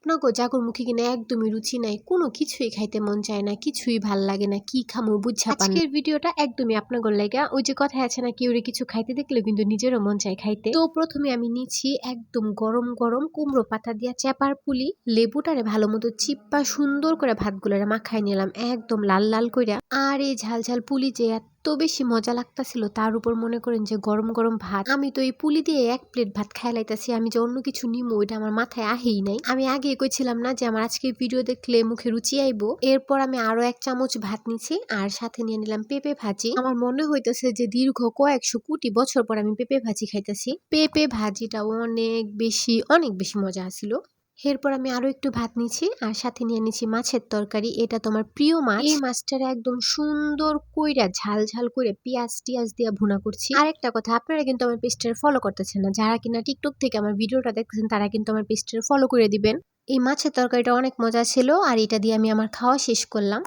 আপনাগো জাগর মুখে কিনা একদমই রুচি নাই, কোনো কিছুই খাইতে মন চায় না, কিছুই ভাল লাগে না, কি খামু বুঝা পান না। আজকের ভিডিওটা একদমই আপনাগোর লাগা। ওই যে কথায় আছে না, কেউ কিছু খাইতে দেখলে কিন্তু নিজেরও মন চায় খাইতে। তো প্রথমে আমি নিচ্ছি একদম গরম গরম কুমড়ো পাতা দিয়া চেপার পুলি, লেবুটারে ভালো মতো চিপ্পা সুন্দর করে ভাতগুলোরে মাখাই নিলাম একদম লাল লাল কইরা। আর এই ঝাল ঝাল পুলি যে এত বেশি মজা লাগতাছিল, তার উপর মনে করেন যে গরম গরম ভাত। আমি তো এই পুলি দিয়ে এক প্লেট ভাত খাই লাইতাছি, আমি যে অন্য কিছু নিমু ওইটা আমার মাথায় আহেই নাই। আমি আগে কইছিলাম না যে আমার আজকে ভিডিও দেখলে মুখে রুচি আইবো। এরপর আমি আরো 1 চামচ ভাত নিছি আর সাথে নিয়ে নিলাম পেঁপে ভাজি। আমার মনে হইতেছে যে দীর্ঘ কয়েকশো কোটি বছর পর আমি পেঁপে ভাজি খাইতেছি। পেঁপে ভাজিটা অনেক বেশি মজা আছিল। এরপর আমি আরো একটু ভাত নিচ্ছি আর সাথে নিয়ে নিচ্ছি মাছের তরকারি। এটা তোমার প্রিয় মাছ। এই মাছটারে একদম সুন্দর কইরা ঝাল ঝাল করে পেঁয়াজ টিয়াজ দিয়ে ভুনা করছি। আর একটা কথা, আপনারা কিন্তু আমার পেজটারে ফলো করতেছেন না, যারা কিনা টিকটক থেকে আমার ভিডিওটা দেখতেছেন তারা কিন্তু আমার পেজটারে ফলো করে দিবেন। এই মাছের তরকারিটা অনেক মজা ছিল আর এটা দিয়ে আমি আমার খাওয়া শেষ করলাম।